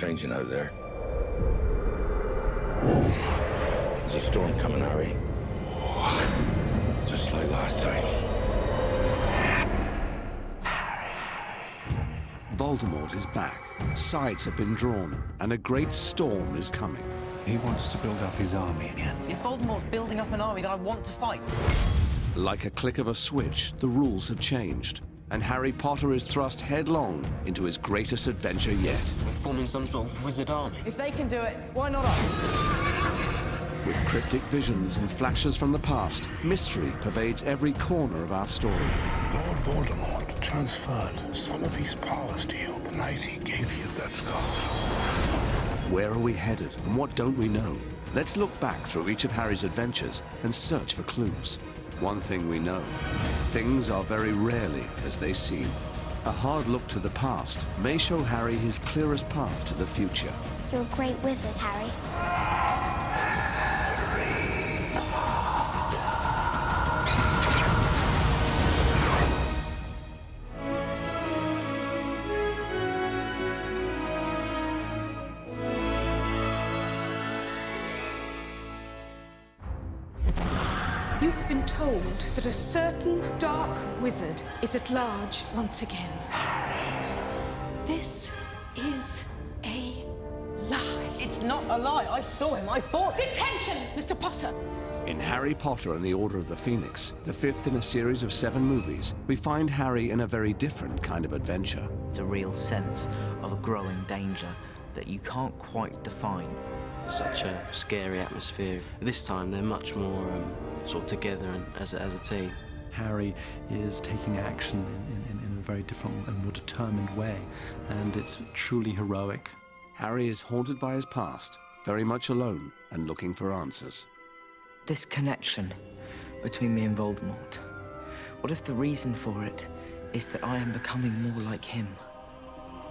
changing out there. There's a storm coming, Harry. Just like last time. Voldemort is back. Sides have been drawn, and a great storm is coming. He wants to build up his army again. If Voldemort's building up an army, then I want to fight. Like a click of a switch, the rules have changed, and Harry Potter is thrust headlong into his greatest adventure yet. We're forming some sort of wizard army. If they can do it, why not us? With cryptic visions and flashes from the past, mystery pervades every corner of our story. Lord Voldemort transferred some of his powers to you the night he gave you that scarf. Where are we headed, and what don't we know? Let's look back through each of Harry's adventures and search for clues. One thing we know, things are very rarely as they seem. A hard look to the past may show Harry his clearest path to the future. You're a great wizard, Harry. You have been told that a certain dark wizard is at large once again. This is a lie. It's not a lie. I saw him. I fought. Detention, Mr. Potter! In Harry Potter and the Order of the Phoenix, the fifth in a series of 7 movies, we find Harry in a very different kind of adventure. It's a real sense of a growing danger that you can't quite define. Such a scary atmosphere. This time they're much more sort of together and as a team. Harry is taking action in a very different and more determined way, and it's truly heroic. Harry is haunted by his past, very much alone and looking for answers. This connection between me and Voldemort, what if the reason for it is that I am becoming more like him?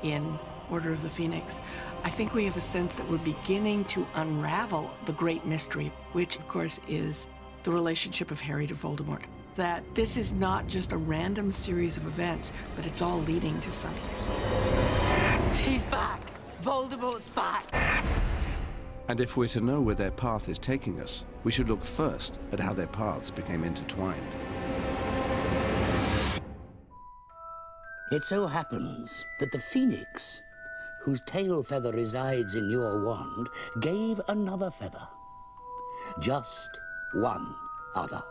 In Order of the Phoenix, I think we have a sense that we're beginning to unravel the great mystery, which of course is the relationship of Harry to Voldemort. That this is not just a random series of events, but it's all leading to something. He's back. Voldemort's back. And if we're to know where their path is taking us, we should look first at how their paths became intertwined. It so happens that the Phoenix, whose tail feather resides in your wand, gave another feather. Just one other.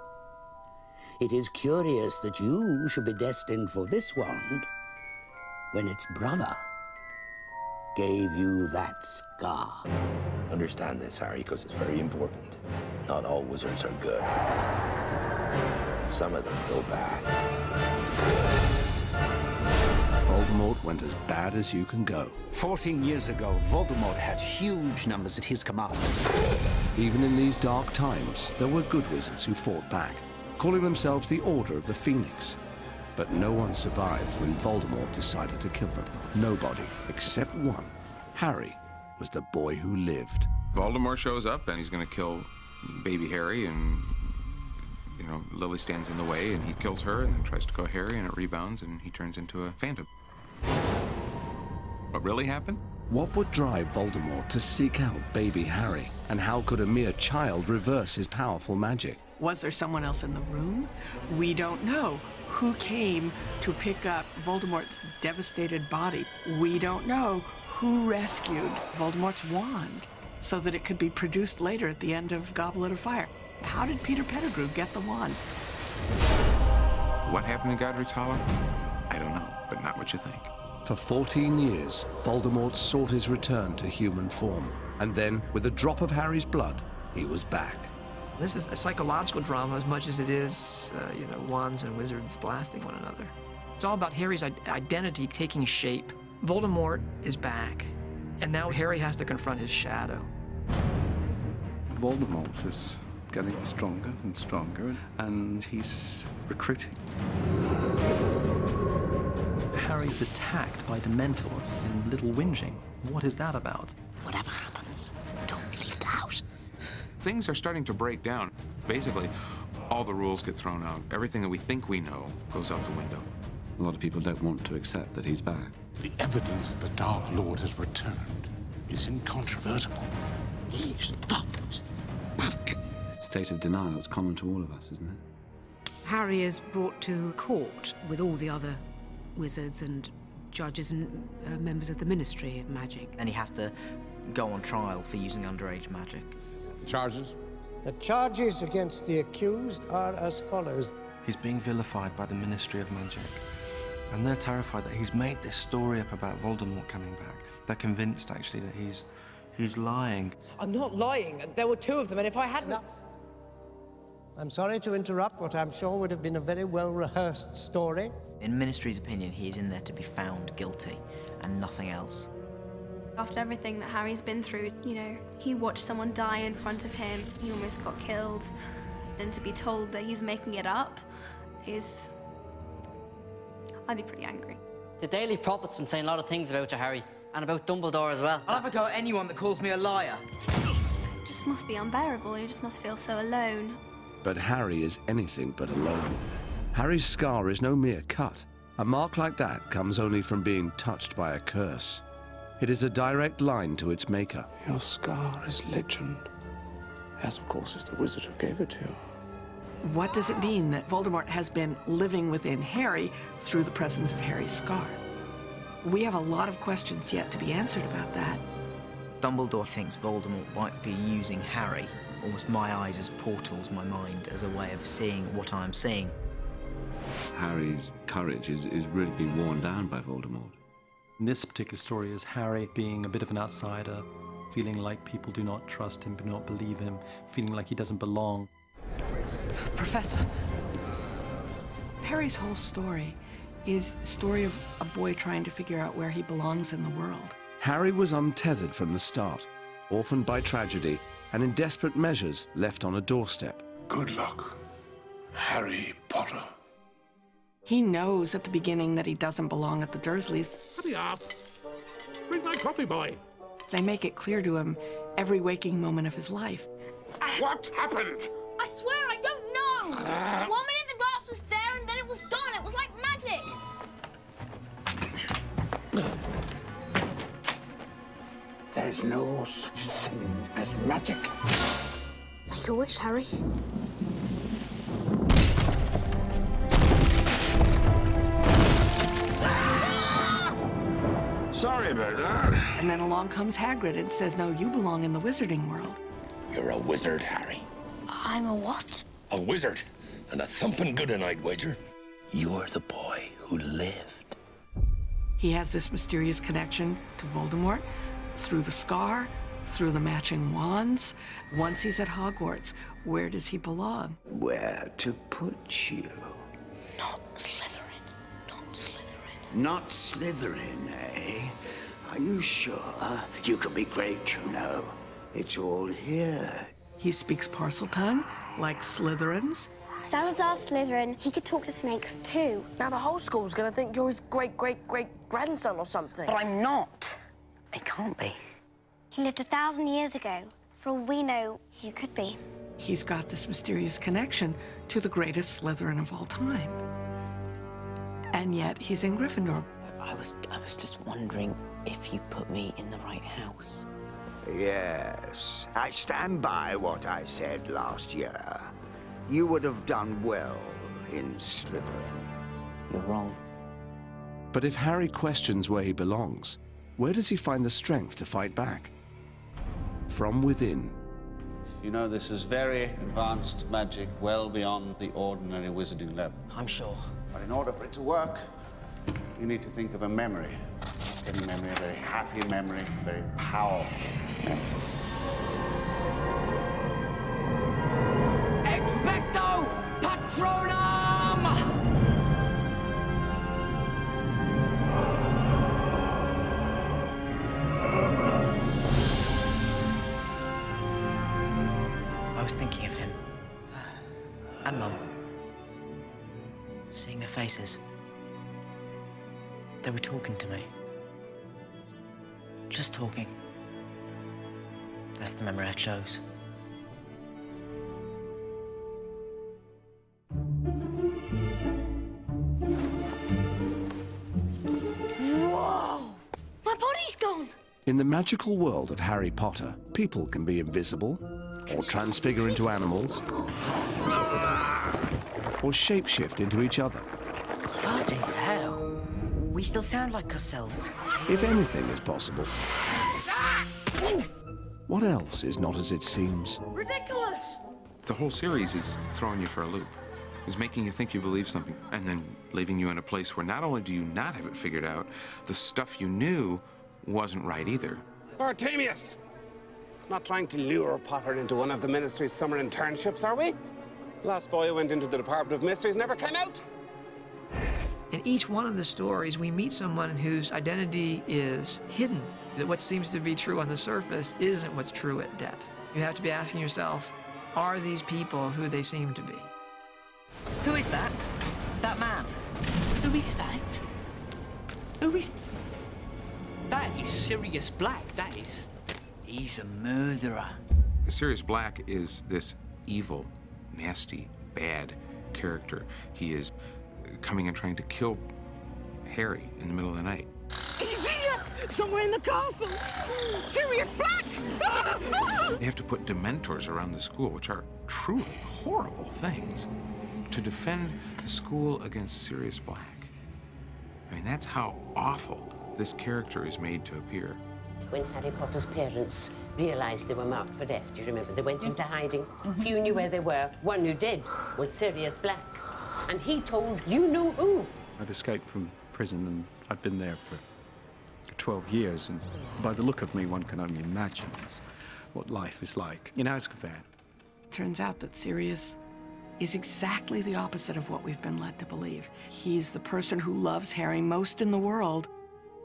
It is curious that you should be destined for this wand when its brother gave you that scar. Understand this, Harry, because it's very important. Not all wizards are good. Some of them go bad. Voldemort went as bad as you can go. 14 years ago, Voldemort had huge numbers at his command. Even in these dark times, there were good wizards who fought back, calling themselves the Order of the Phoenix. But no one survived when Voldemort decided to kill them. Nobody, except one. Harry was the boy who lived. Voldemort shows up and he's going to kill baby Harry, and you know, Lily stands in the way and he kills her and then tries to kill Harry, and it rebounds and he turns into a phantom. What really happened? What would drive Voldemort to seek out baby Harry? And how could a mere child reverse his powerful magic? Was there someone else in the room? We don't know. Who came to pick up Voldemort's devastated body? We don't know. Who rescued Voldemort's wand so that it could be produced later at the end of Goblet of Fire? How did Peter Pettigrew get the wand? What happened in Godric's Hollow? I don't know, but not what you think. For 14 years, Voldemort sought his return to human form. And then, with a drop of Harry's blood, he was back. This is a psychological drama as much as it is, wands and wizards blasting one another. It's all about Harry's identity taking shape. Voldemort is back, and now Harry has to confront his shadow. Voldemort is getting stronger and stronger, and he's recruiting. Harry's attacked by Dementors in Little Whinging. What is that about? Whatever happens, don't leave the house. Things are starting to break down. Basically, all the rules get thrown out. Everything that we think we know goes out the window. A lot of people don't want to accept that he's back. The evidence that the Dark Lord has returned is incontrovertible. He stopped magic. State of denial is common to all of us, isn't it? Harry is brought to court with all the other wizards and judges and members of the Ministry of Magic. And he has to go on trial for using underage magic. Charges? The charges against the accused are as follows. He's being vilified by the Ministry of Magic. And they're terrified that he's made this story up about Voldemort coming back. They're convinced, actually, that he's lying. I'm not lying. There were two of them, and if I hadn't... Enough. I'm sorry to interrupt what I'm sure would have been a very well-rehearsed story. In Ministry's opinion, he is in there to be found guilty and nothing else. After everything that Harry's been through, you know, he watched someone die in front of him, he almost got killed, and to be told that he's making it up is... I'd be pretty angry. The Daily Prophet's been saying a lot of things about you, Harry, and about Dumbledore as well. I'll have a go at anyone that calls me a liar. It just must be unbearable, you just must feel so alone. But Harry is anything but alone. Harry's scar is no mere cut. A mark like that comes only from being touched by a curse. It is a direct line to its maker. Your scar is legend, as of course is the wizard who gave it to you. What does it mean that Voldemort has been living within Harry through the presence of Harry's scar? We have a lot of questions yet to be answered about that. Dumbledore thinks Voldemort might be using Harry, almost my eyes as portals, my mind as a way of seeing what I'm seeing. Harry's courage is really being worn down by Voldemort. In this particular story is Harry being a bit of an outsider, feeling like people do not trust him, do not believe him, feeling like he doesn't belong. Professor, Harry's whole story is a story of a boy trying to figure out where he belongs in the world. Harry was untethered from the start, orphaned by tragedy, and in desperate measures left on a doorstep. Good luck, Harry Potter. He knows at the beginning that he doesn't belong at the Dursleys. Hurry up! Bring my coffee, boy! They make it clear to him every waking moment of his life. What happened? I swear I don't know! 1 minute the glass was there and then it was gone. It was like magic. There's no such thing as magic. Make a wish, Harry. Sorry about that. And then along comes Hagrid and says, no, you belong in the wizarding world. You're a wizard, Harry. I'm a what? A wizard. And a thumping good one, I'd wager. You're the boy who lived. He has this mysterious connection to Voldemort through the scar, through the matching wands. Once he's at Hogwarts, where does he belong? Where to put you? Not Slytherin. Not Slytherin. Not Slytherin, eh? Are you sure? You could be great, you know. It's all here. He speaks Parseltongue, like Slytherins. Salazar Slytherin, he could talk to snakes too. Now the whole school's gonna think you're his great-great-great-grandson or something. But I'm not. I can't be. He lived 1,000 years ago. For all we know, you could be. He's got this mysterious connection to the greatest Slytherin of all time. And yet he's in Gryffindor. I was just wondering if you put me in the right house. Yes, I stand by what I said last year. You would have done well in Slytherin. You're wrong. But if Harry questions where he belongs, where does he find the strength to fight back? From within. You know, this is very advanced magic, well beyond the ordinary wizarding level. I'm sure. But in order for it to work, you need to think of a memory. A memory, a very happy memory, a very powerful memory. Expecto Patronum! I was thinking of him. And Mum. Seeing their faces. They were talking to me. Just talking. That's the memory I chose. Whoa! My body's gone! In the magical world of Harry Potter, people can be invisible, or transfigure into animals, or shapeshift into each other. Bloody hell. We still sound like ourselves. If anything is possible, what else is not as it seems? Ridiculous! The whole series is throwing you for a loop. Is making you think you believe something, and then leaving you in a place where not only do you not have it figured out, the stuff you knew wasn't right either. Bartemius! Not trying to lure Potter into one of the Ministry's summer internships, are we? Last boy who went into the Department of Mysteries never came out. In each one of the stories, we meet someone whose identity is hidden. That what seems to be true on the surface isn't what's true at depth. You have to be asking yourself, are these people who they seem to be? Who is that? That man? Who is that? Who is... That is Sirius Black, that is. He's a murderer. Sirius Black is this evil, nasty, bad character. He is coming and trying to kill Harry in the middle of the night. He's here! Somewhere in the castle! Sirius Black! They have to put Dementors around the school, which are truly horrible things, to defend the school against Sirius Black. I mean, that's how awful this character is made to appear. When Harry Potter's parents realized they were marked for death, do you remember? They went into hiding. Few knew where they were. One who did was Sirius Black. And he told you know who. I'd escaped from prison and I'd been there for 12 years, and by the look of me, one can only imagine what life is like in Azkaban. Turns out that Sirius is exactly the opposite of what we've been led to believe. He's the person who loves Harry most in the world.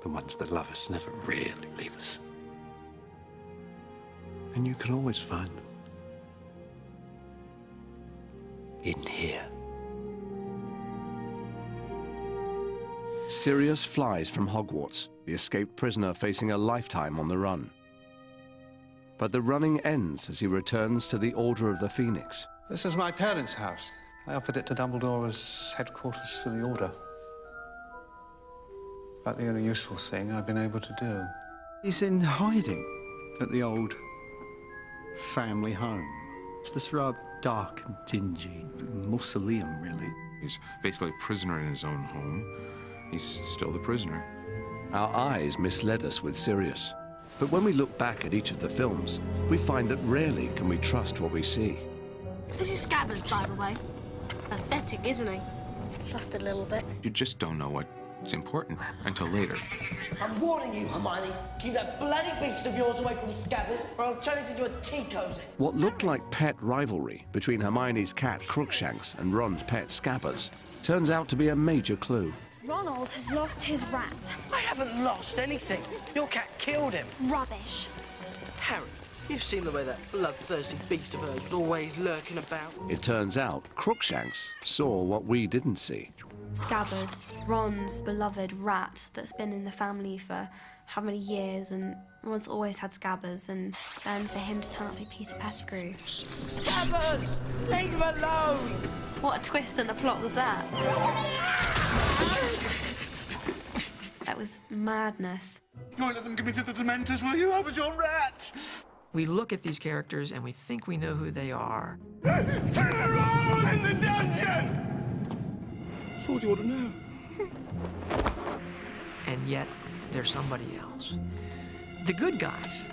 The ones that love us never really leave us. And you can always find them. In here. Sirius flies from Hogwarts, the escaped prisoner facing a lifetime on the run. But the running ends as he returns to the Order of the Phoenix. This is my parents' house. I offered it to Dumbledore as headquarters for the Order. About the only useful thing I've been able to do. He's in hiding at the old family home. It's this rather dark and dingy mausoleum, really. He's basically a prisoner in his own home. He's still the prisoner. Our eyes misled us with Sirius. But when we look back at each of the films, we find that rarely can we trust what we see. This is Scabbers, by the way. Pathetic, isn't he? Just a little bit. You just don't know what's important until later. I'm warning you, Hermione. Keep that bloody beast of yours away from Scabbers, or I'll turn it into a tea cozy. What looked like pet rivalry between Hermione's cat Crookshanks and Ron's pet Scabbers turns out to be a major clue. Ronald has lost his rat. I haven't lost anything. Your cat killed him. Rubbish. Harry, you've seen the way that bloodthirsty beast of hers was always lurking about. It turns out Crookshanks saw what we didn't see. Scabbers, Ron's beloved rat that's been in the family for how many years, and Ron's always had Scabbers, and then for him to turn up like Peter Pettigrew. Scabbers! Leave him alone! What a twist in the plot was that? That was madness. You won't let them give me to the Dementors, will you? I was your rat! We look at these characters and we think we know who they are. They're all in the dungeon! I thought you ought to know. And yet, they're somebody else. The good guys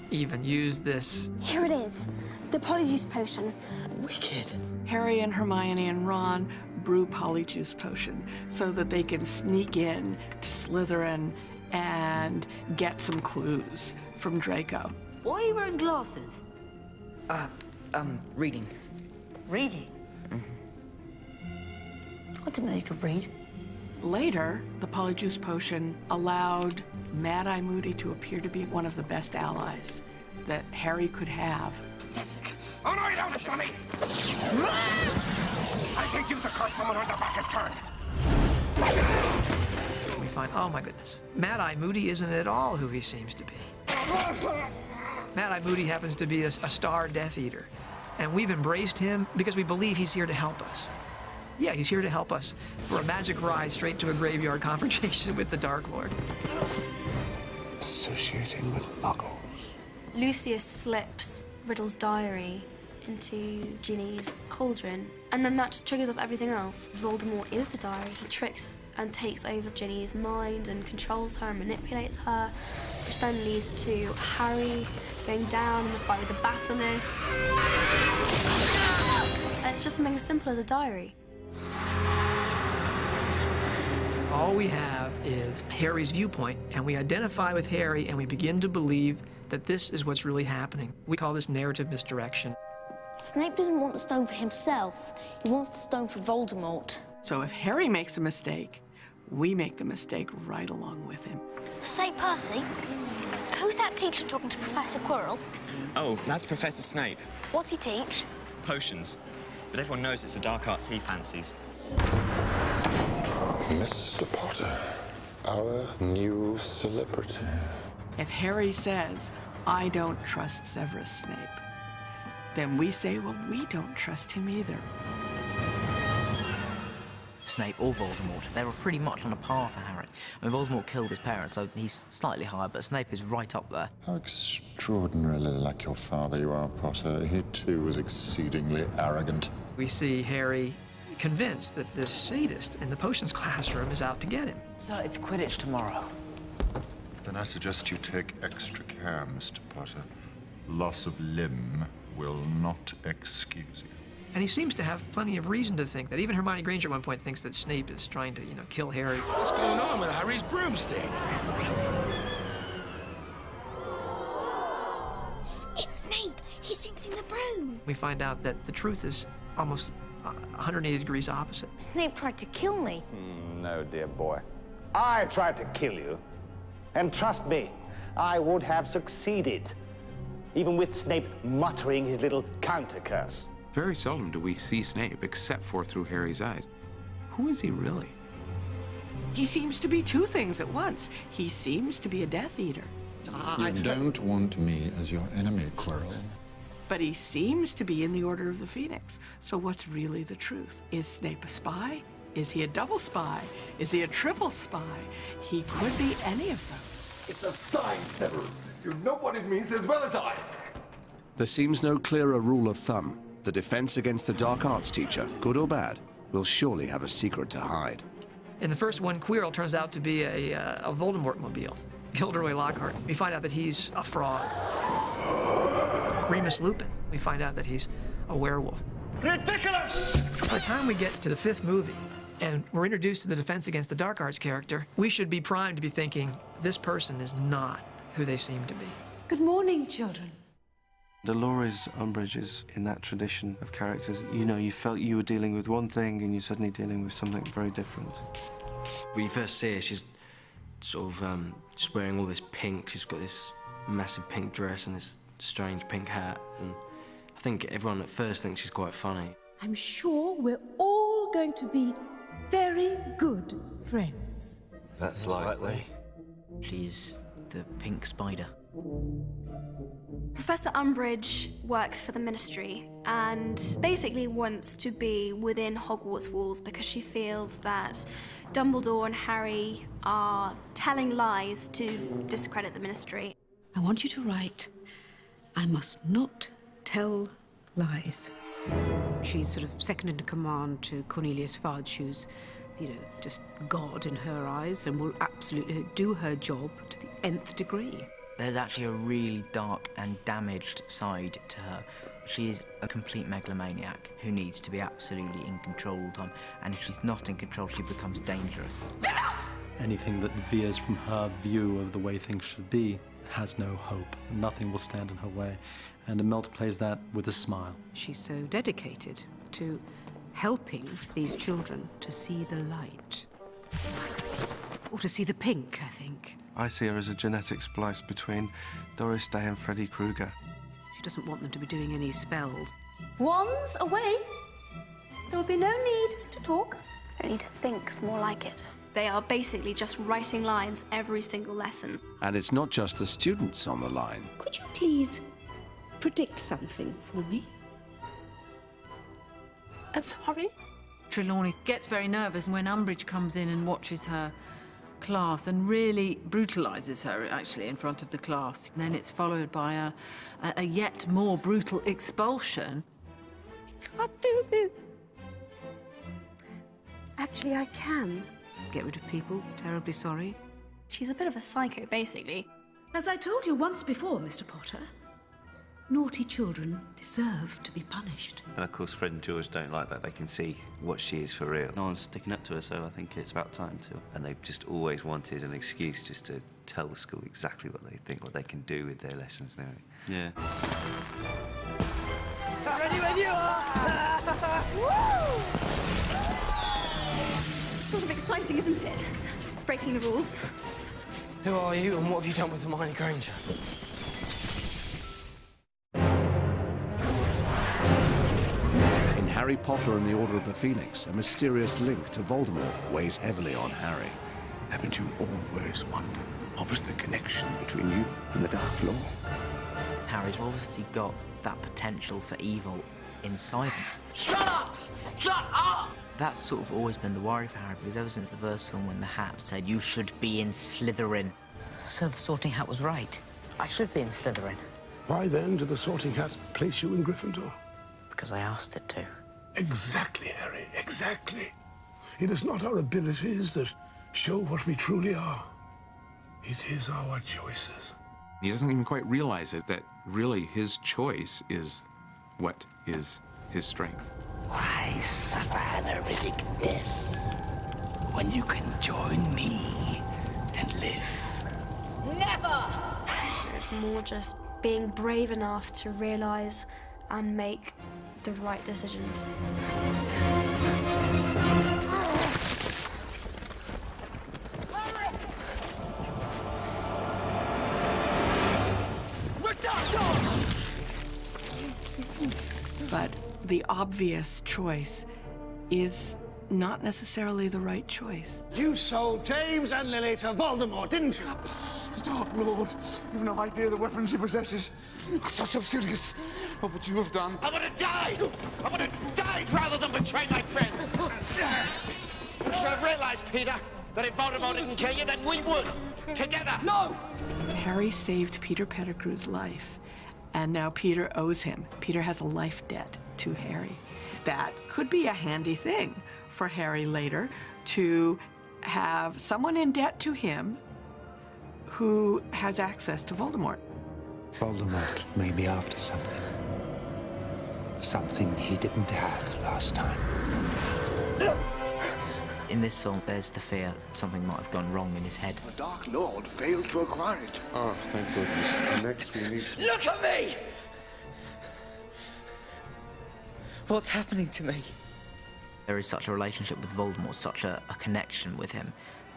even use this. Here it is, the Polyjuice Potion. Wicked. Harry and Hermione and Ron brew Polyjuice Potion so that they can sneak in to Slytherin and get some clues from Draco. Why are you wearing glasses? Reading. Reading? I didn't know you could read. Later, the Polyjuice Potion allowed Mad-Eye Moody to appear to be one of the best allies that Harry could have. Pathetic. Oh, no, you don't, Sonny! I teach you to curse someone when their back is turned. We find, oh my goodness, Mad-Eye Moody isn't at all who he seems to be. Mad-Eye Moody happens to be a star Death Eater, and we've embraced him because we believe he's here to help us. Yeah, he's here to help us for a magic ride straight to a graveyard confrontation with the Dark Lord. So she negotiating with muggles. Lucius slips Riddle's diary into Ginny's cauldron, and then that just triggers off everything else. Voldemort is the diary. He tricks and takes over Ginny's mind and controls her and manipulates her, which then leads to Harry going down in the fight with the basilisk. And it's just something as simple as a diary. All we have is Harry's viewpoint, and we identify with Harry, and we begin to believe that this is what's really happening. We call this narrative misdirection. Snape doesn't want the stone for himself. He wants the stone for Voldemort. So if Harry makes a mistake, we make the mistake right along with him. Say, Percy, who's that teacher talking to Professor Quirrell? Oh, that's Professor Snape. What's he teach? Potions. But everyone knows it's the dark arts he fancies. Mr. Potter, our new celebrity. If Harry says, I don't trust Severus Snape, then we say, well, we don't trust him either. Snape or Voldemort, they were pretty much on a par for Harry. I mean, Voldemort killed his parents, so he's slightly higher, but Snape is right up there. How extraordinarily like your father you are, Potter. He, too, was exceedingly arrogant. We see Harry convinced that this sadist in the potions classroom is out to get him. So it's Quidditch tomorrow. Then I suggest you take extra care, Mr. Potter. Loss of limb will not excuse you. And he seems to have plenty of reason to think that. Even Hermione Granger at one point thinks that Snape is trying to, kill Harry. What's going on with Harry's broomstick? It's Snape! He's jinxing the broom! We find out that the truth is almost 180 degrees opposite. Snape tried to kill me. No, dear boy. I tried to kill you. And trust me, I would have succeeded. Even with Snape muttering his little counter-curse. Very seldom do we see Snape except for through Harry's eyes. Who is he really? He seems to be two things at once. He seems to be a Death Eater. You don't want me as your enemy, Quirrell. But he seems to be in the Order of the Phoenix. So what's really the truth? Is Snape a spy? Is he a double spy? Is he a triple spy? He could be any of those. It's a sign, Severus. You know what it means as well as I. There seems no clearer rule of thumb. The defense against the dark arts teacher, good or bad, will surely have a secret to hide. In the first one, Quirrell turns out to be a Voldemort-mobile. Gilderoy Lockhart. We find out that he's a fraud. Remus Lupin. We find out that he's a werewolf. Ridiculous! By the time we get to the fifth movie, and we're introduced to the Defense Against the Dark Arts character, we should be primed to be thinking, this person is not who they seem to be. Good morning, children. Dolores Umbridge is in that tradition of characters. You felt you were dealing with one thing and you're suddenly dealing with something very different. When you first see her, she's sort of just wearing all this pink. She's got this massive pink dress and this strange pink hat. And I think everyone at first thinks she's quite funny. I'm sure we're all going to be very good friends. That's likely. She's the pink spider. Professor Umbridge works for the Ministry and basically wants to be within Hogwarts walls because she feels that Dumbledore and Harry are telling lies to discredit the Ministry. I want you to write, I must not tell lies. She's sort of second in command to Cornelius Fudge, who's, just God in her eyes and will absolutely do her job to the nth degree. There's actually a really dark and damaged side to her. She is a complete megalomaniac who needs to be absolutely in control all the time. And if she's not in control, she becomes dangerous. Anything that veers from her view of the way things should be has no hope. Nothing will stand in her way. And Imelda plays that with a smile. She's so dedicated to helping these children to see the light. Or to see the pink, I think. I see her as a genetic splice between Doris Day and Freddy Krueger. She doesn't want them to be doing any spells. Wands away. There'll be no need to talk. Only to think's more like it. They are basically just writing lines every single lesson. And it's not just the students on the line. Could you please predict something for me? I'm sorry. Trelawney gets very nervous when Umbridge comes in and watches her class and really brutalises her, actually, in front of the class. And then it's followed by a yet more brutal expulsion. I can't do this. Actually, I can. Get rid of people, terribly sorry. She's a bit of a psycho, basically. As I told you once before, Mr. Potter, naughty children deserve to be punished. And of course, Fred and George don't like that. They can see what she is for real. No one's sticking up to her, so I think it's about time to. And they've just always wanted an excuse just to tell the school exactly what they think, what they can do with their lessons now. Yeah. Ready when you are! Woo! Sort of exciting, isn't it? Breaking the rules. Who are you and what have you done with Hermione Granger? In Harry Potter and the Order of the Phoenix, a mysterious link to Voldemort weighs heavily on Harry. Haven't you always wondered what was the connection between you and the Dark Lord? Harry's obviously got that potential for evil inside him. Shut up! Shut up! That's sort of always been the worry for Harry, because ever since the first film when the Hat said, "You should be in Slytherin." So the Sorting Hat was right. I should be in Slytherin. Why then did the Sorting Hat place you in Gryffindor? Because I asked it to. Exactly, Harry, exactly. It is not our abilities that show what we truly are. It is our choices. He doesn't even quite realize it, that really his choice is what is his strength. Why suffer an horrific death when you can join me and live? Never! It's more just being brave enough to realise and make the right decisions. But the obvious choice is not necessarily the right choice. You sold James and Lily to Voldemort, didn't you? The Dark Lord, you've no idea the weapons he possesses. Such obscenities. What would you have done? I would have died! I would have died rather than betray my friends! You should have realised, Peter, that if Voldemort didn't kill you, then we would! Together! No! Harry saved Peter Pettigrew's life, and now Peter owes him. Peter has a life debt to Harry. That could be a handy thing for Harry later, to have someone in debt to him who has access to Voldemort. Voldemort may be after something. Something he didn't have last time. In this film, there's the fear something might have gone wrong in his head. The Dark Lord failed to acquire it. Oh, thank goodness. Next we need... Look at me! What's happening to me? There is such a relationship with Voldemort, such a connection with him,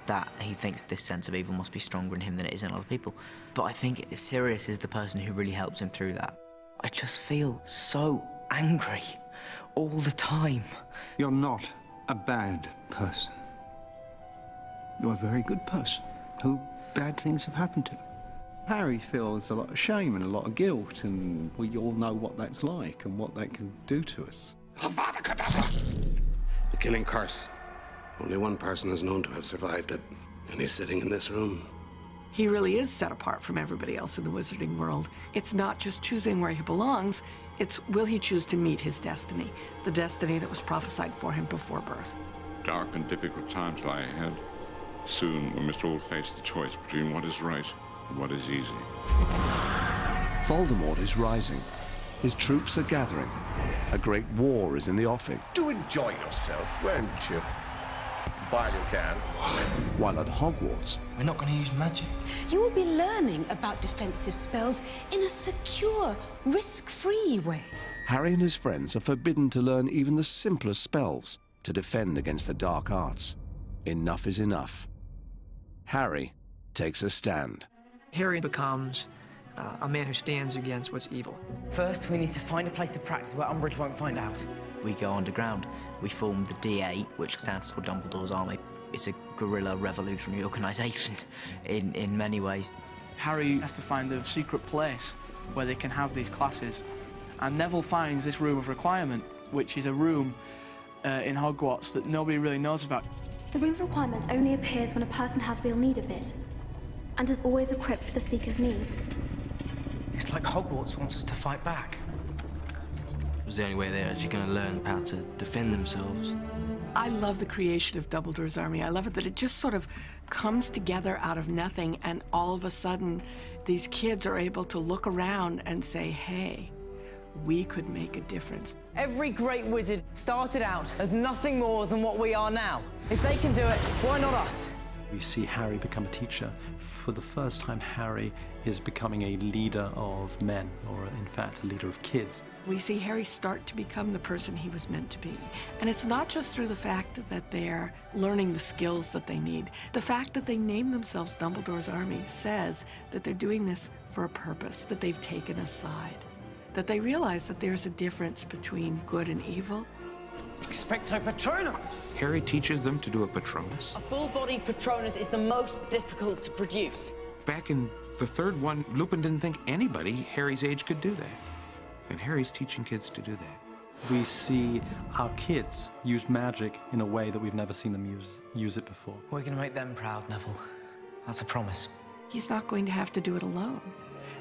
that he thinks this sense of evil must be stronger in him than it is in other people. But I think Sirius is the person who really helps him through that. I just feel so angry all the time. You're not a bad person. You're a very good person who bad things have happened to. Harry feels a lot of shame and a lot of guilt, and we all know what that's like and what that can do to us. The killing curse. Only one person is known to have survived it, and he's sitting in this room. He really is set apart from everybody else in the wizarding world. It's not just choosing where he belongs, it's will he choose to meet his destiny, the destiny that was prophesied for him before birth. Dark and difficult times lie ahead. Soon we must all face the choice between what is right and what is easy. Voldemort is rising. His troops are gathering. A great war is in the offing. Do enjoy yourself, won't you? While you can. While at Hogwarts, We're not going to use magic. You will be learning about defensive spells in a secure, risk-free way. Harry and his friends are forbidden to learn even the simplest spells to defend against the dark arts. Enough is enough. Harry takes a stand. Harry becomes a man who stands against what's evil. First, we need to find a place of practice where Umbridge won't find out. We go underground. We form the D8, which stands for Dumbledore's Army. It's a guerrilla revolutionary organisation in many ways. Harry has to find a secret place where they can have these classes. And Neville finds this room of requirement, which is a room in Hogwarts that nobody really knows about. The ring of requirement only appears when a person has real need of it, and is always equipped for the seeker's needs. It's like Hogwarts wants us to fight back. It was the only way they're actually going to learn how to defend themselves. I love the creation of Dumbledore's army. I love it that it just sort of comes together out of nothing, and all of a sudden, these kids are able to look around and say, hey, we could make a difference. Every great wizard started out as nothing more than what we are now. If they can do it, why not us? We see Harry become a teacher. For the first time, Harry is becoming a leader of men, or in fact, a leader of kids. We see Harry start to become the person he was meant to be. And it's not just through the fact that they're learning the skills that they need. The fact that they name themselves Dumbledore's Army says that they're doing this for a purpose, that they've taken a side, that they realize that there's a difference between good and evil. Expecto Patronus! Harry teaches them to do a Patronus. A full-bodied Patronus is the most difficult to produce. Back in the third one, Lupin didn't think anybody Harry's age could do that. And Harry's teaching kids to do that. We see our kids use magic in a way that we've never seen them use it before. We're going to make them proud, Neville. That's a promise. He's not going to have to do it alone.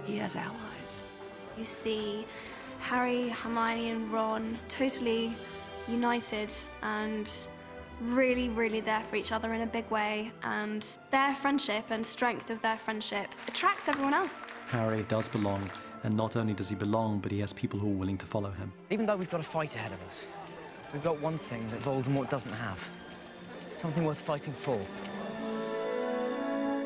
He has allies. You see Harry, Hermione, and Ron totally united and really, really there for each other in a big way, and their friendship and strength of their friendship attracts everyone else. Harry does belong, and not only does he belong, but he has people who are willing to follow him. Even though we've got a fight ahead of us, we've got one thing that Voldemort doesn't have. Something worth fighting for.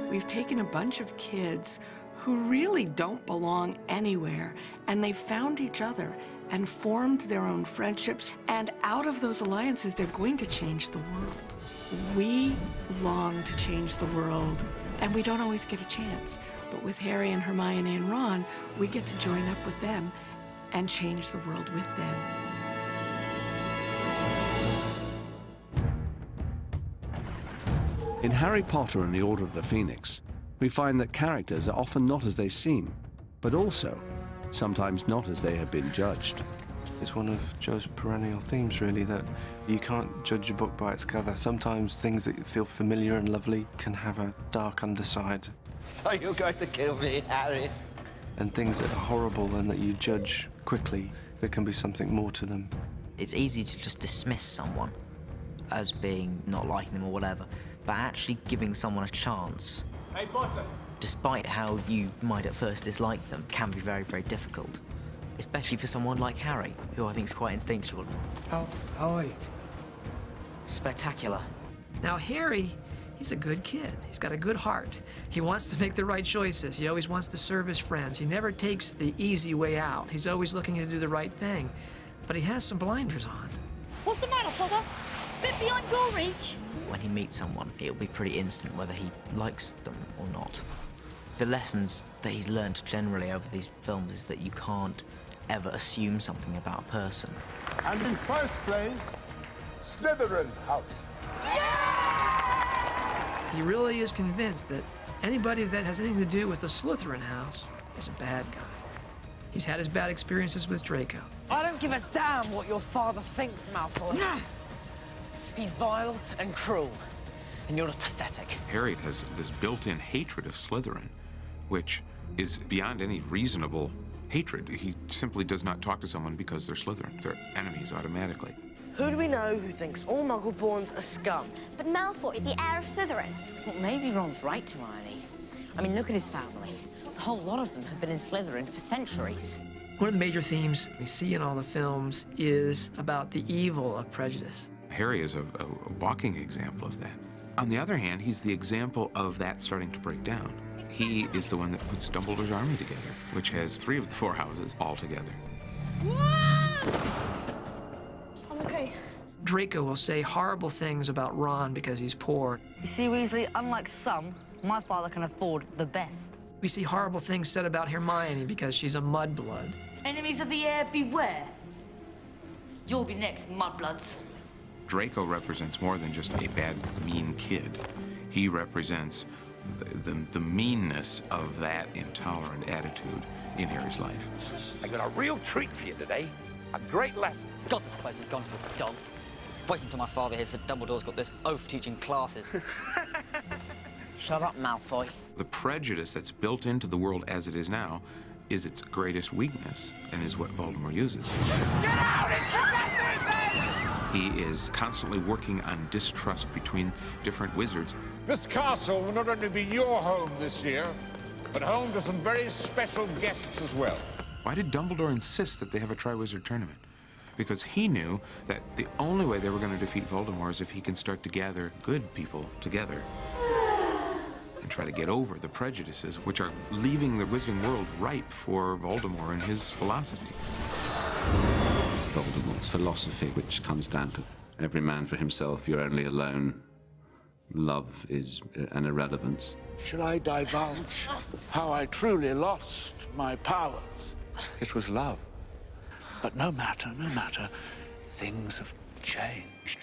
We've taken a bunch of kids who really don't belong anywhere, and they've found each other and formed their own friendships, and out of those alliances, they're going to change the world. We long to change the world, and we don't always get a chance. But with Harry and Hermione and Ron, we get to join up with them and change the world with them. In Harry Potter and the Order of the Phoenix, we find that characters are often not as they seem, but also sometimes not as they have been judged. It's one of Joe's perennial themes, really, that you can't judge a book by its cover. Sometimes things that feel familiar and lovely can have a dark underside. Are you going to kill me, Harry? And things that are horrible and that you judge quickly, there can be something more to them. It's easy to just dismiss someone as being not liking them or whatever, but actually giving someone a chance, Hey, Potter. despite how you might at first dislike them, can be very, very difficult. Especially for someone like Harry, who I think is quite instinctual. How are you? Spectacular. Now, Harry, he's a good kid. He's got a good heart. He wants to make the right choices. He always wants to serve his friends. He never takes the easy way out. He's always looking to do the right thing. But he has some blinders on. What's the matter, Potter? Bit beyond your reach? When he meets someone, it'll be pretty instant whether he likes them or not. The lessons that he's learned generally over these films is that you can't ever assume something about a person. And in first place, Slytherin House. He really is convinced that anybody that has anything to do with the Slytherin house is a bad guy. He's had his bad experiences with Draco. I don't give a damn what your father thinks, Malfoy. No. He's vile and cruel, and you're just pathetic. Harry has this built-in hatred of Slytherin, which is beyond any reasonable hatred. He simply does not talk to someone because they're Slytherin. They're enemies automatically. Who do we know who thinks all Muggle-borns are scum? But Malfoy, the heir of Slytherin. Well, maybe Ron's right, Hermione. I mean, look at his family. The whole lot of them have been in Slytherin for centuries. One of the major themes we see in all the films is about the evil of prejudice. Harry is a walking example of that. On the other hand, he's the example of that starting to break down. He is the one that puts Dumbledore's army together, which has 3 of the 4 houses all together. I'm okay. Draco will say horrible things about Ron because he's poor. You see, Weasley, unlike some, my father can afford the best. We see horrible things said about Hermione because she's a mudblood. Enemies of the heir, beware. You'll be next, mudbloods. Draco represents more than just a bad, mean kid. He represents the meanness of that intolerant attitude in Harry's life. I got a real treat for you today. A great lesson. God, this place has gone to the dogs. Wait until my father hears that Dumbledore's got this oath teaching classes. Shut up, Malfoy. The prejudice that's built into the world as it is now is its greatest weakness and is what Voldemort uses. Get out! It's the death movie! He is constantly working on distrust between different wizards. This castle will not only be your home this year, but home to some very special guests as well. Why did Dumbledore insist that they have a Triwizard Tournament? Because he knew that the only way they were going to defeat Voldemort is if he can start to gather good people together and try to get over the prejudices which are leaving the wizarding world ripe for Voldemort and his philosophy. Voldemort's philosophy, which comes down to every man for himself, you're only alone. Love is an irrelevance. Should I divulge how I truly lost my powers? It was love. But no matter, things have changed.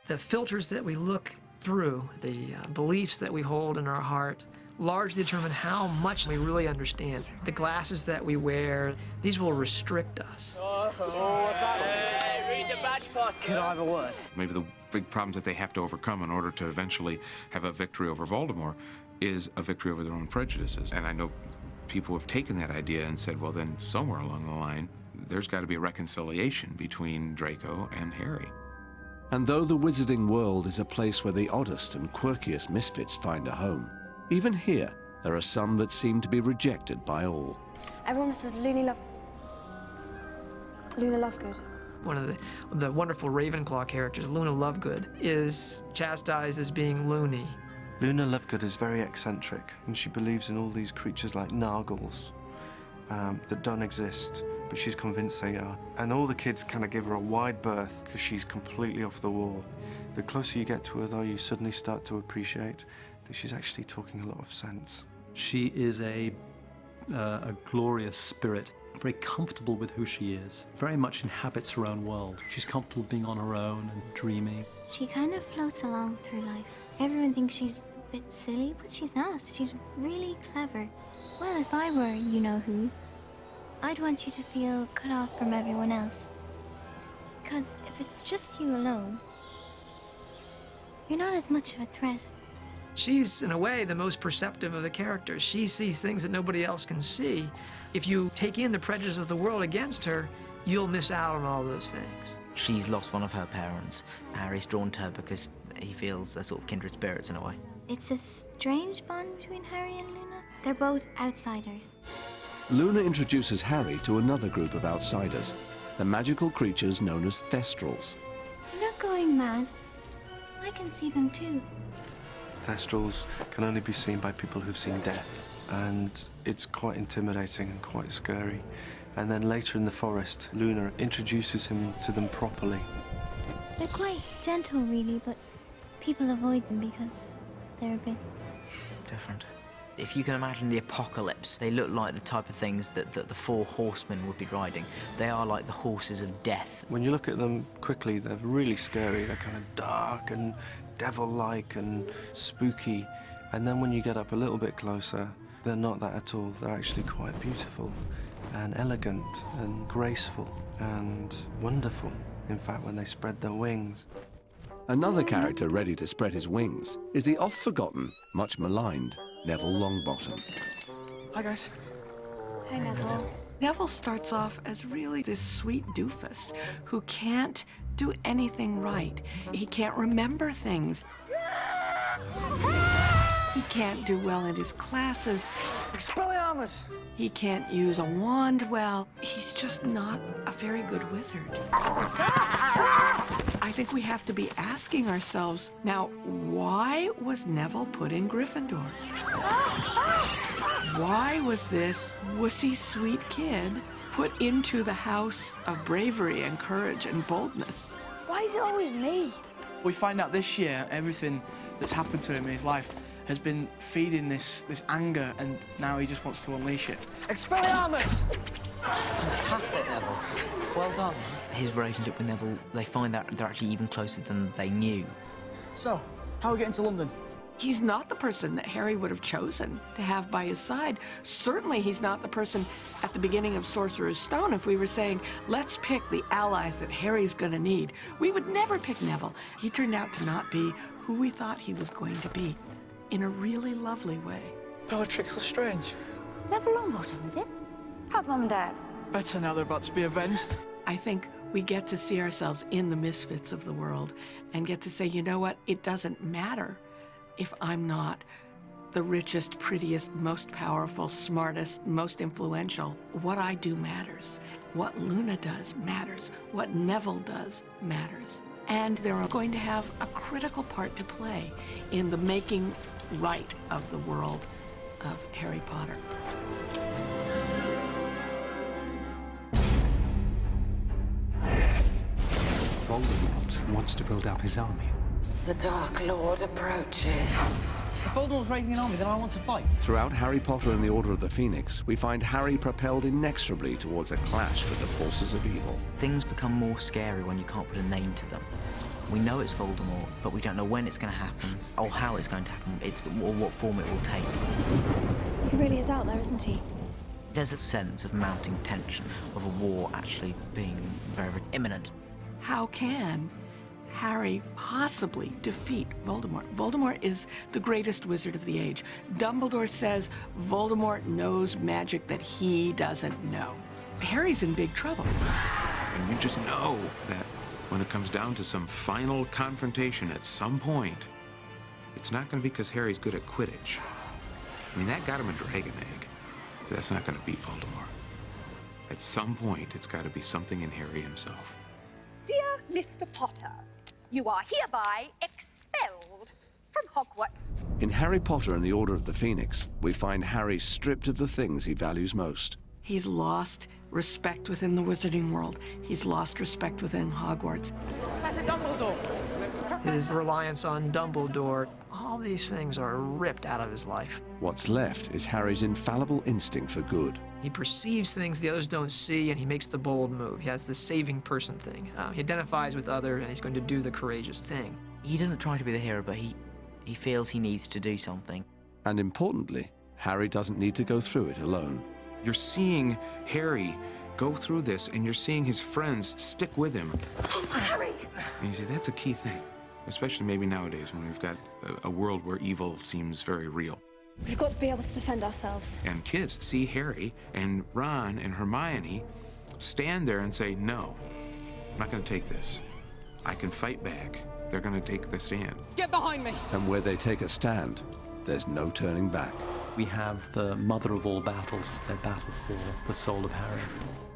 The filters that we look through, the beliefs that we hold in our heart, largely determine how much we really understand. The glasses that we wear, these will restrict us. Hey, read the badge part. Could I have a word? Maybe the big problems that they have to overcome in order to eventually have a victory over Voldemort is a victory over their own prejudices. And I know people have taken that idea and said, well, then somewhere along the line, there's got to be a reconciliation between Draco and Harry. And though the wizarding world is a place where the oddest and quirkiest misfits find a home, even here, there are some that seem to be rejected by all. Everyone says Luna Lovegood. One of the wonderful Ravenclaw characters, Luna Lovegood, is chastised as being loony. Luna Lovegood is very eccentric, and she believes in all these creatures like Nargles that don't exist, but she's convinced they are. And all the kids kind of give her a wide berth because she's completely off the wall. The closer you get to her, though, you suddenly start to appreciate that she's actually talking a lot of sense. She is a glorious spirit, very comfortable with who she is, very much inhabits her own world. She's comfortable being on her own and dreaming. She kind of floats along through life. Everyone thinks she's a bit silly, but she's not. She's really clever. Well, if I were you-know-who, I'd want you to feel cut off from everyone else. Because if it's just you alone, you're not as much of a threat. She's, in a way, the most perceptive of the characters. She sees things that nobody else can see. If you take in the prejudice of the world against her, you'll miss out on all those things. She's lost one of her parents. Harry's drawn to her because he feels they're sort of kindred spirits in a way. It's a strange bond between Harry and Luna. They're both outsiders. Luna introduces Harry to another group of outsiders, the magical creatures known as Thestrals. You're not going mad. I can see them too. Thestrals can only be seen by people who've seen death, and it's quite intimidating and quite scary. And then later in the forest, Luna introduces him to them properly. They're quite gentle, really, but people avoid them because they're a bit different. If you can imagine the apocalypse, they look like the type of things that the four horsemen would be riding. They are like the horses of death. When you look at them quickly, they're really scary. They're kind of dark and devil-like and spooky. And then when you get up a little bit closer, they're not that at all. They're actually quite beautiful and elegant and graceful and wonderful. In fact, when they spread their wings. Another character ready to spread his wings is the oft-forgotten, much maligned Neville Longbottom. Hi, guys. Hey, Neville. Neville starts off as really this sweet doofus who can't do anything right. He can't remember things. He can't do well in his classes. Expelliarmus! He can't use a wand well. He's just not a very good wizard. I think we have to be asking ourselves, now, why was Neville put in Gryffindor? Why was this wussy, sweet kid put into the house of bravery and courage and boldness? Why is it always me? We find out this year everything that's happened to him in his life has been feeding this anger, and now he just wants to unleash it. Expelliarmus! Fantastic, Neville. Well done. His relationship with Neville, they find out they're actually even closer than they knew. So, how are we getting to London? He's not the person that Harry would have chosen to have by his side. Certainly he's not the person at the beginning of Sorcerer's Stone. If we were saying, let's pick the allies that Harry's gonna need, we would never pick Neville. He turned out to not be who we thought he was going to be, in a really lovely way. Bellatrix Lestrange. Neville Longbottom, is it? How's Mum and Dad? Better now they're about to be avenged. I think we get to see ourselves in the misfits of the world and get to say, you know what, it doesn't matter if I'm not the richest, prettiest, most powerful, smartest, most influential. What I do matters. What Luna does matters. What Neville does matters. And they're going to have a critical part to play in the making right of the world of Harry Potter. Voldemort wants to build up his army. The Dark Lord approaches. If Voldemort's raising an army, then I want to fight. Throughout Harry Potter and the Order of the Phoenix, we find Harry propelled inexorably towards a clash with the forces of evil. Things become more scary when you can't put a name to them. We know it's Voldemort, but we don't know when it's going to happen, or how it's going to happen, or what form it will take. He really is out there, isn't he? There's a sense of mounting tension, of a war actually being very, very imminent. How can Harry possibly defeat Voldemort? Voldemort is the greatest wizard of the age. Dumbledore says Voldemort knows magic that he doesn't know. Harry's in big trouble. And you just know that when it comes down to some final confrontation at some point, it's not going to be because Harry's good at Quidditch. I mean, that got him a dragon egg. But that's not going to beat Voldemort. At some point, it's got to be something in Harry himself. Dear Mr. Potter, you are hereby expelled from Hogwarts. In Harry Potter and the Order of the Phoenix, we find Harry stripped of the things he values most. He's lost respect within the wizarding world. He's lost respect within Hogwarts. Professor Dumbledore. His reliance on Dumbledore, all these things are ripped out of his life. What's left is Harry's infallible instinct for good. He perceives things the others don't see, and he makes the bold move. He has the saving person thing. He identifies with others, and he's going to do the courageous thing. He doesn't try to be the hero, but he feels he needs to do something. And importantly, Harry doesn't need to go through it alone. You're seeing Harry go through this, and you're seeing his friends stick with him. Harry! And you see, that's a key thing, especially maybe nowadays when we've got a world where evil seems very real. We've got to be able to defend ourselves. And kids see Harry and Ron and Hermione stand there and say, no, I'm not going to take this. I can fight back. They're going to take the stand. Get behind me! And where they take a stand, there's no turning back. We have the mother of all battles, their battle for the soul of Harry.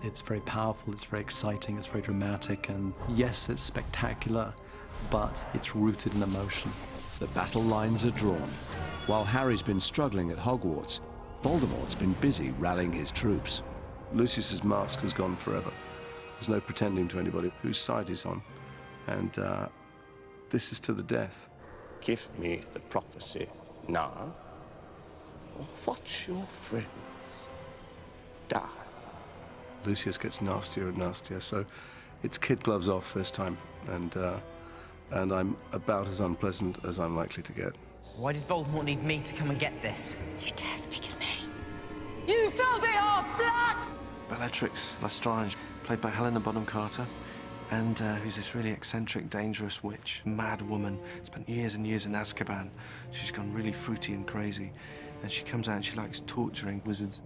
It's very powerful, it's very exciting, it's very dramatic, and yes, it's spectacular, but it's rooted in emotion. The battle lines are drawn. While Harry's been struggling at Hogwarts, Voldemort's been busy rallying his troops. Lucius's mask has gone forever. There's no pretending to anybody whose side he's on. And this is to the death. Give me the prophecy now, or watch your friends die. Lucius gets nastier and nastier, so it's kid gloves off this time, and I'm about as unpleasant as I'm likely to get. Why did Voldemort need me to come and get this? You dare speak his name? You filthy old blood! Bellatrix Lestrange, played by Helena Bonham Carter, and who's this really eccentric, dangerous witch, mad woman, spent years and years in Azkaban. She's gone really fruity and crazy, and she comes out and she likes torturing wizards.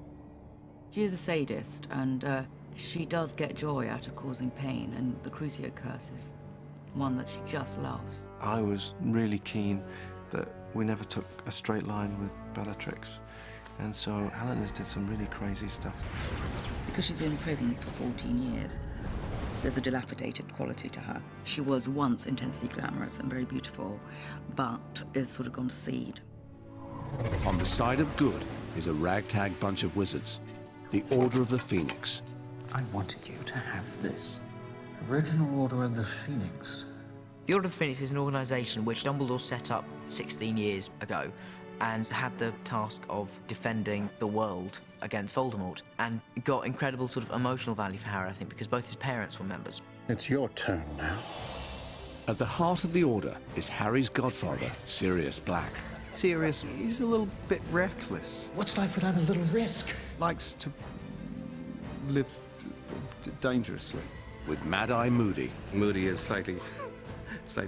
She is a sadist, and she does get joy out of causing pain, and the Crucio curse is one that she just loves. I was really keen that we never took a straight line with Bellatrix, and so Helena's did some really crazy stuff. Because she's in prison for 14 years, there's a dilapidated quality to her. She was once intensely glamorous and very beautiful, but is sort of gone to seed. On the side of good is a ragtag bunch of wizards, the Order of the Phoenix. I wanted you to have this. Original Order of the Phoenix. The Order of the Phoenix is an organisation which Dumbledore set up 16 years ago and had the task of defending the world against Voldemort, and got incredible sort of emotional value for Harry, I think, because both his parents were members. It's your turn now. At the heart of the Order is Harry's godfather, Sirius Black. Sirius, he's a little bit reckless. What's life without a little risk? Likes to live dangerously. With Mad-Eye Moody. Moody is slightly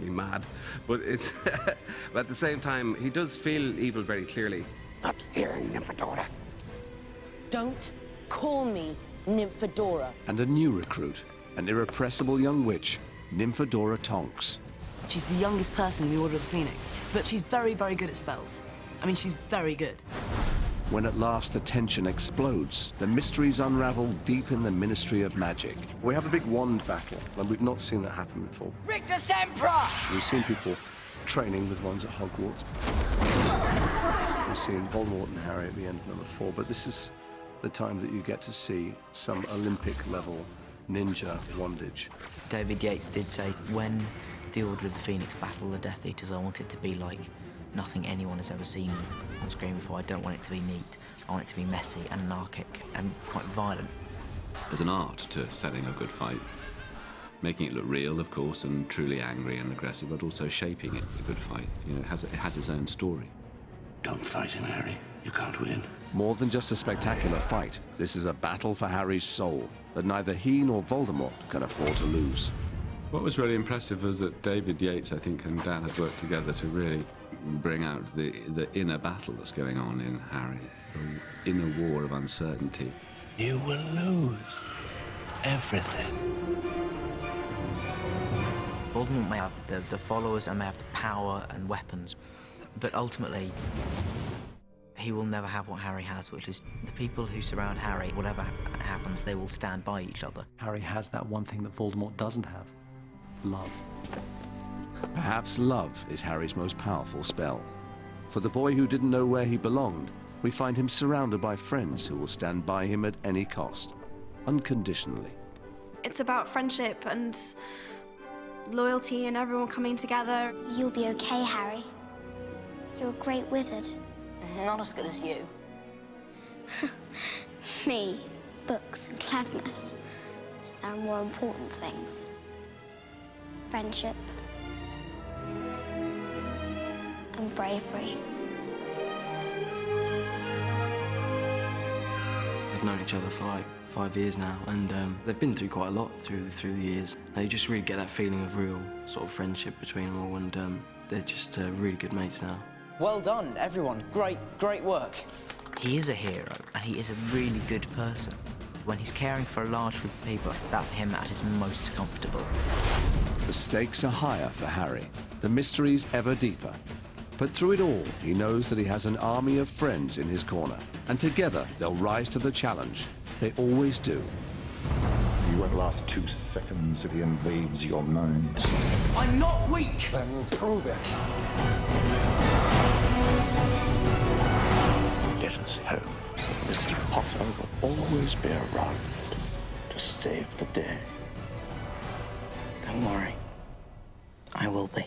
mad, but it's but at the same time he does feel evil very clearly. Not here, Nymphadora. Don't call me Nymphadora. And a new recruit, an irrepressible young witch, Nymphadora Tonks. She's the youngest person in the Order of the Phoenix, but she's very, very good at spells. I mean, she's very good. When at last the tension explodes, the mysteries unravel deep in the Ministry of Magic. We have a big wand battle, and we've not seen that happen before. Rictus Emperor! We've seen people training with wands at Hogwarts. We've seen Voldemort and Harry at the end of number 4, but this is the time that you get to see some Olympic-level ninja wandage. David Yates did say, when the Order of the Phoenix battle the Death Eaters, I want it to be like nothing anyone has ever seen on screen before. I don't want it to be neat. I want it to be messy and anarchic and quite violent. There's an art to selling a good fight. Making it look real, of course, and truly angry and aggressive, but also shaping it, a good fight. You know, it has its own story. Don't fight him, Harry. You can't win. More than just a spectacular fight, this is a battle for Harry's soul that neither he nor Voldemort can afford to lose. What was really impressive was that David Yates, I think, and Dan had worked together to really bring out the inner battle that's going on in Harry, the inner war of uncertainty. You will lose everything. Voldemort may have the followers and may have the power and weapons, but ultimately he will never have what Harry has, which is the people who surround Harry. Whatever happens, they will stand by each other. Harry has that one thing that Voldemort doesn't have. Love. Perhaps love is Harry's most powerful spell. For the boy who didn't know where he belonged, we find him surrounded by friends who will stand by him at any cost, unconditionally. It's about friendship and loyalty and everyone coming together. You'll be okay, Harry. You're a great wizard. Not as good as you. Me, books and cleverness. There are more important things. Friendship. And bravery. We've known each other for like 5 years now, and they've been through quite a lot through the years. And you just really get that feeling of real sort of friendship between them all, and they're just really good mates now. Well done, everyone. Great work. He is a hero, and he is a really good person. When he's caring for a large group of people, that's him at his most comfortable. The stakes are higher for Harry, the mysteries ever deeper. But through it all, he knows that he has an army of friends in his corner, and together they'll rise to the challenge. They always do. You won't last 2 seconds if he invades your mind. I'm not weak! Then prove it. Let us hope Mr. Potter will always be around to save the day. Don't worry. I will be.